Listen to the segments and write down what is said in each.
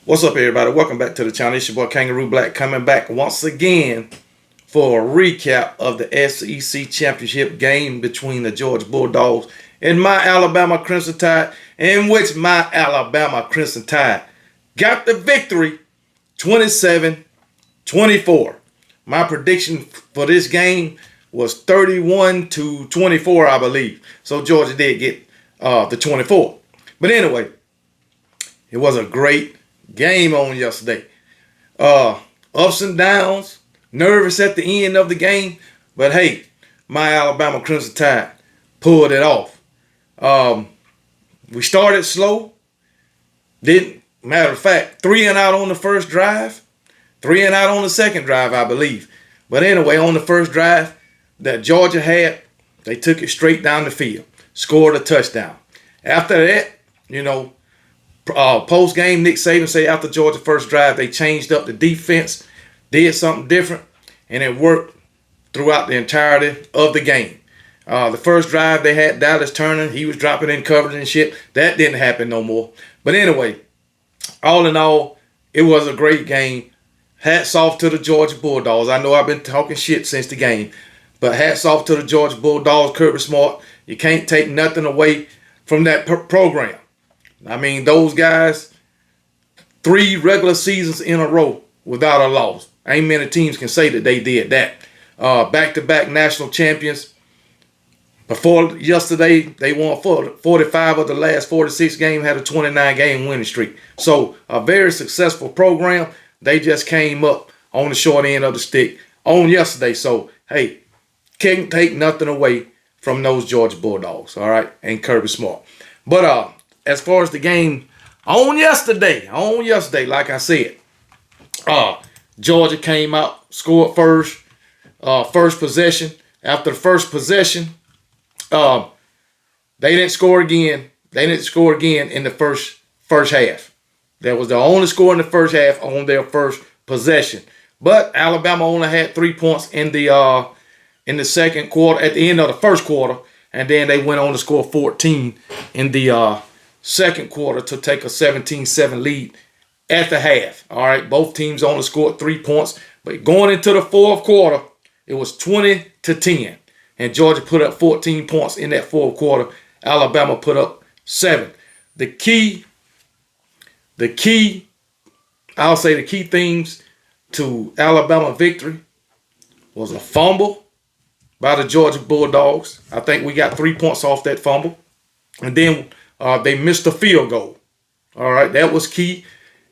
What's up, everybody? Welcome back to the channel. It's your boy Kangaroo Black coming back once again for a recap of the SEC championship game between the Georgia Bulldogs and my Alabama Crimson Tide, in which my Alabama Crimson Tide got the victory 27-24. My prediction for this game was 31-24, I believe. So Georgia did get the 24. But anyway, it was a great game on yesterday. Ups and downs, nervous at the end of the game, but hey, my Alabama Crimson Tide pulled it off. We started slow. Matter of fact, 3 and out on the first drive, 3 and out on the second drive, I believe. But anyway, on the first drive that Georgia had, they took it straight down the field, scored a touchdown. After that, post game, Nick Saban said after Georgia's first drive, they changed up the defense, did something different, and it worked throughout the entirety of the game. The first drive, they had Dallas Turner. He was dropping in coverage and shit. That didn't happen no more. But anyway, all in all, it was a great game. Hats off to the Georgia Bulldogs. I know I've been talking shit since the game, but hats off to the Georgia Bulldogs, Kirby Smart. You can't take nothing away from that program. I mean, those guys, 3 regular seasons in a row without a loss. Ain't many teams can say that they did that. Back-to-back national champions. Before yesterday, they won 45 of the last 46 games, had a 29-game winning streak. So, a very successful program. They just came up on the short end of the stick on yesterday. So, hey, can't take nothing away from those Georgia Bulldogs, all right, and Kirby Smart. But, as far as the game on yesterday, like I said, Georgia came out, scored first possession. After the first possession, they didn't score again. They didn't score again in the first half. That was the only score in the first half on their first possession. But Alabama only had 3 points in the second quarter, at the end of the first quarter, and then they went on to score 14 in the second quarter to take a 17-7 lead at the half. All right, both teams only scored 3 points, but going into the fourth quarter, it was 20-10, and Georgia put up 14 points in that fourth quarter. Alabama put up 7. The key things to Alabama victory was a fumble by the Georgia Bulldogs. I think we got 3 points off that fumble, and then they missed a field goal. All right, that was key.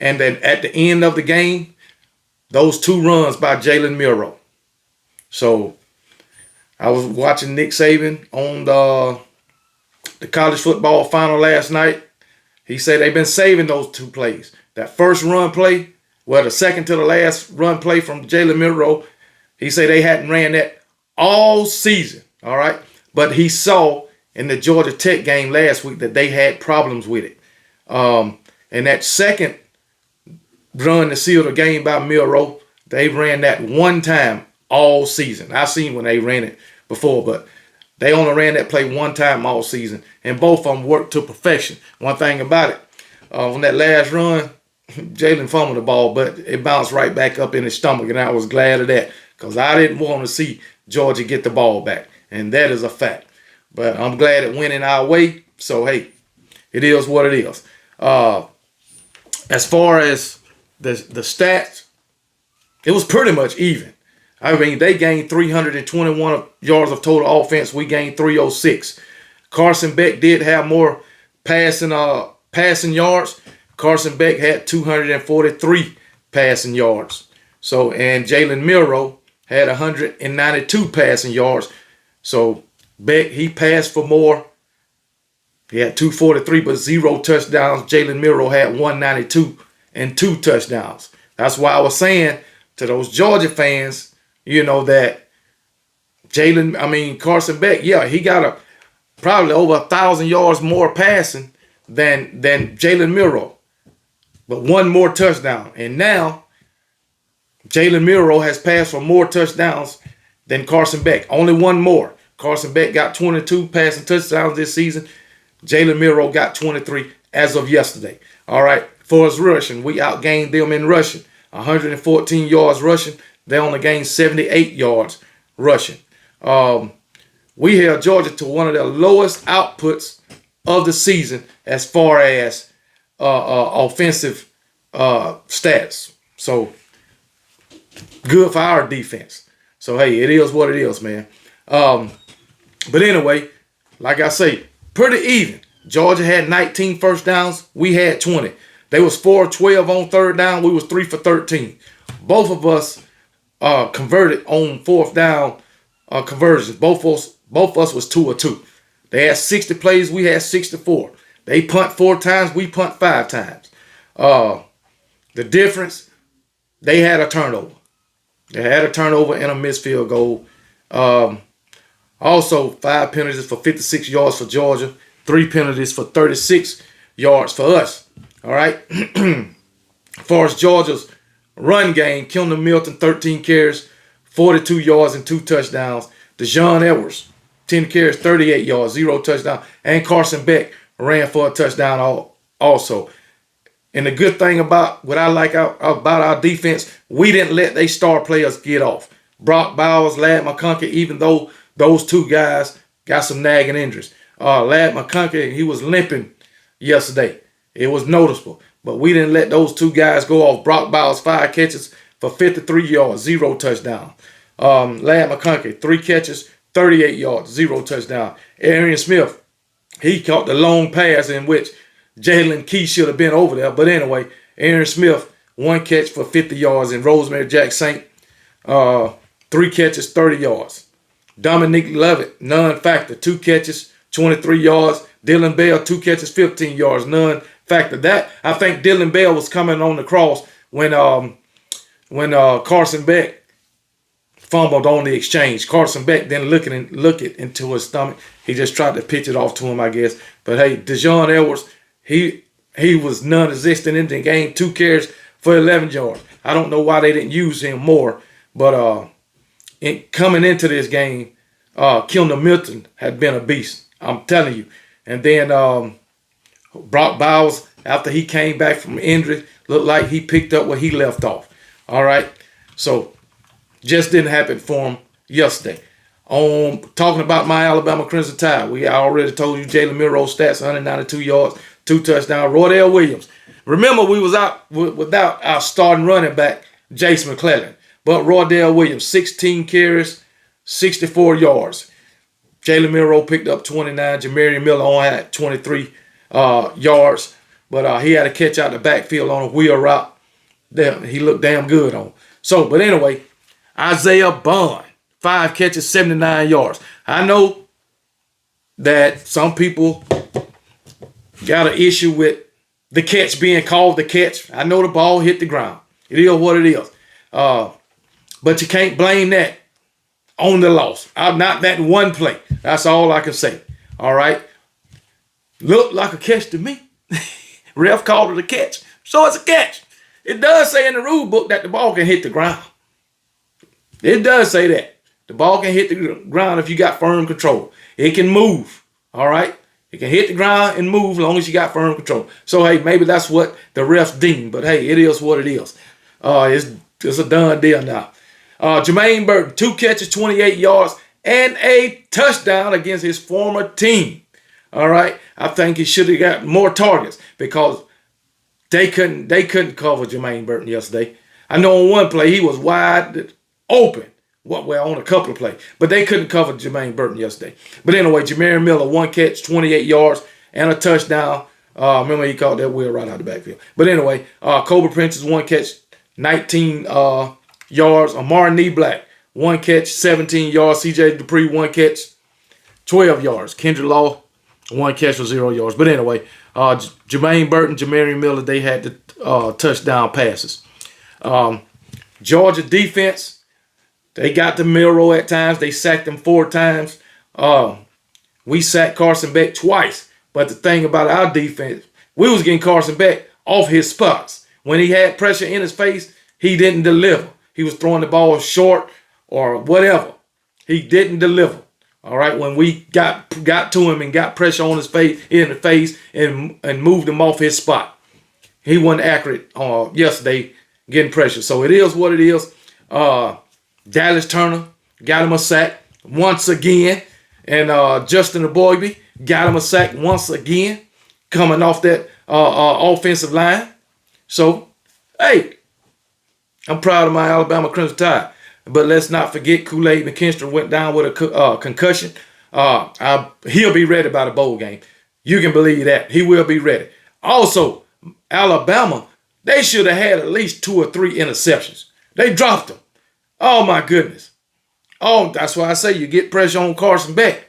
And then at the end of the game, those 2 runs by Jalen Milroe. So I was watching Nick Saban on the college football final last night. He said they've been saving those 2 plays. That first run play, the second to the last run play from Jalen Milroe, he said they hadn't ran that all season. All right, but he saw in the Georgia Tech game last week that they had problems with it. And that second run to seal the game by Milroe, they ran that one time all season. I've seen when they ran it before, but they only ran that play one time all season, and both of them worked to perfection. One thing about it, on that last run, Jalen fumbled the ball, but it bounced right back up in his stomach, and I was glad of that because I didn't want to see Georgia get the ball back, and that is a fact. But I'm glad it went in our way. So, hey, it is what it is. As far as the stats, it was pretty much even. I mean, they gained 321 yards of total offense. We gained 306. Carson Beck did have more passing yards. Carson Beck had 243 passing yards. So, and Jalen Milroe had 192 passing yards. So, Beck, he passed for more. He had 243, but 0 touchdowns. Jalen Milroe had 192 and 2 touchdowns. That's why I was saying to those Georgia fans, that Carson Beck, he got probably over 1,000 yards more passing than Jalen Milroe, but 1 more touchdown. And now Jalen Milroe has passed for more touchdowns than Carson Beck. Only 1 more. Carson Beck got 22 passing touchdowns this season. Jalen Milroe got 23 as of yesterday. All right. For us rushing, we outgained them in rushing. 114 yards rushing. They only gained 78 yards rushing. We held Georgia to one of their lowest outputs of the season as far as offensive stats. So good for our defense. So hey, it is what it is, man. But anyway, like I say, pretty even. Georgia had 19 first downs. We had 20. They was 4-12 on third down. We was 3 for 13. Both of us converted on fourth down conversions. Both of us was 2 of 2. They had 60 plays. We had 64. They punt 4 times. We punt 5 times. The difference, they had a turnover. They had a turnover and a missed field goal. Also, 5 penalties for 56 yards for Georgia. 3 penalties for 36 yards for us. All right. As far as Georgia's run game, Kendall Milton, 13 carries, 42 yards and 2 touchdowns. Deshaun Edwards, 10 carries, 38 yards, 0 touchdown. And Carson Beck ran for a touchdown also. And the good thing about what I like about our defense, we didn't let their star players get off. Brock Bowers, Ladd McConkey, even though those 2 guys got some nagging injuries. Ladd McConkey, he was limping yesterday. It was noticeable. But we didn't let those 2 guys go off. Brock Bowers, 5 catches for 53 yards, 0 touchdown. Ladd McConkey, 3 catches, 38 yards, 0 touchdown. Arian Smith, he caught the long pass in which Jalen Key should have been over there. But anyway, Arian Smith, 1 catch for 50 yards. And Rosemary Jack Saint, 3 catches, 30 yards. Dominique Lovett, non-factor, 2 catches, 23 yards. Dylan Bell, 2 catches, 15 yards, non-factor. That, I think Dylan Bell was coming on the cross when Carson Beck fumbled on the exchange. Carson Beck didn't look it into his stomach. He just tried to pitch it off to him, I guess. But hey, Deshaun Edwards, he was non-existent in the game. 2 carries for 11 yards. I don't know why they didn't use him more. But coming into this game, Kendall Milton had been a beast. I'm telling you. And then Brock Bowers, after he came back from injury, looked like he picked up where he left off. All right. So just didn't happen for him yesterday. Talking about my Alabama Crimson Tide, I already told you Jalen Milroe's stats: 192 yards, 2 touchdowns. Roydell Williams. Remember, we was out without our starting running back, Jace McClellan. But Roydell Williams, 16 carries, 64 yards. Jalen Milroe picked up 29. Jamarian Miller only had 23 yards. But he had a catch out the backfield on a wheel route. He looked damn good on. So, but anyway, Isaiah Bond, 5 catches, 79 yards. I know that some people got an issue with the catch being called the catch. I know the ball hit the ground. It is what it is. But you can't blame that on the loss. Not that one play. That's all I can say. All right. Looked like a catch to me. Ref called it a catch. So it's a catch. It does say in the rule book that the ball can hit the ground. It does say that. The ball can hit the ground if you got firm control. It can move. All right. It can hit the ground and move as long as you got firm control. So, hey, maybe that's what the refs deem. But, hey, it is what it is. It's a done deal now. Jermaine Burton, 2 catches, 28 yards, and a touchdown against his former team. All right. I think he should have got more targets because they couldn't cover Jermaine Burton yesterday. I know on one play he was wide open. Well, on a couple of plays. But they couldn't cover Jermaine Burton yesterday. But anyway, Jamarian Miller, 1 catch, 28 yards, and a touchdown. Remember, he caught that wheel right out the backfield. But anyway, Cobra Princess, 1 catch, 19 yards. Amari Knee Black, 1 catch, 17 yards. CJ Dupree, 1 catch, 12 yards. Kendra Law, 1 catch for 0 yards. But anyway, Jermaine Burton, Jamarian Miller, they had the touchdown passes. Georgia defense, they got to Milroe at times. They sacked him 4 times. We sacked Carson Beck twice. But the thing about our defense, we was getting Carson Beck off his spots. When he had pressure in his face, he didn't deliver. He was throwing the ball short or whatever. He didn't deliver. All right, when we got to him and got pressure on his face, in the face, and moved him off his spot, he wasn't accurate yesterday getting pressure. So it is what it is. Dallas Turner got him a sack once again. And Justin Eboigbe got him a sack once again coming off that offensive line. So, hey, I'm proud of my Alabama Crimson Tide. But let's not forget Kool-Aid McKinstry went down with a concussion. He'll be ready by the bowl game. You can believe that. He will be ready. Also, Alabama, they should have had at least 2 or 3 interceptions. They dropped them. Oh, my goodness. Oh, that's why I say you get pressure on Carson Beck.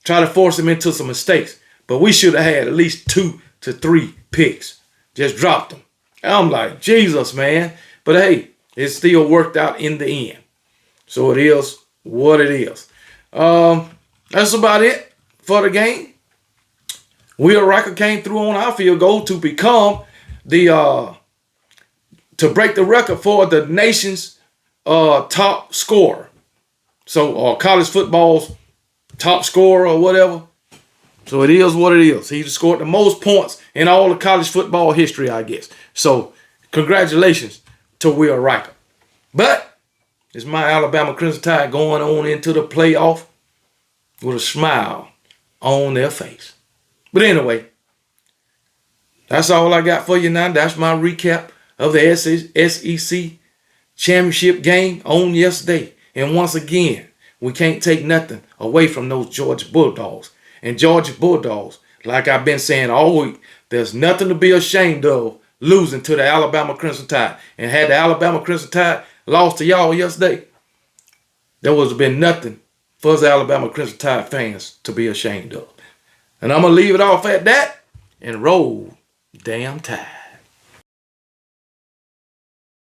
Try to force him into some mistakes. But we should have had at least 2 to 3 picks. Just dropped them. I'm like, Jesus, man. But hey, it still worked out in the end. So it is what it is. That's about it for the game. Will Riker came through on our field goal to become the to break the record for the nation's top scorer. So college football's top scorer or whatever. So it is what it is. He scored the most points in all of college football history, I guess. So congratulations to Will Riker. But it's my Alabama Crimson Tide going on into the playoff with a smile on their face. But anyway, that's all I got for you now. That's my recap of the SEC championship game on yesterday. And once again, we can't take nothing away from those Georgia Bulldogs. And Georgia Bulldogs, like I've been saying all week, there's nothing to be ashamed of losing to the Alabama Crimson Tide. And had the Alabama Crimson Tide lost to y'all yesterday, there would have been nothing for us Alabama Crimson Tide fans to be ashamed of. And I'm going to leave it off at that and roll damn Tide.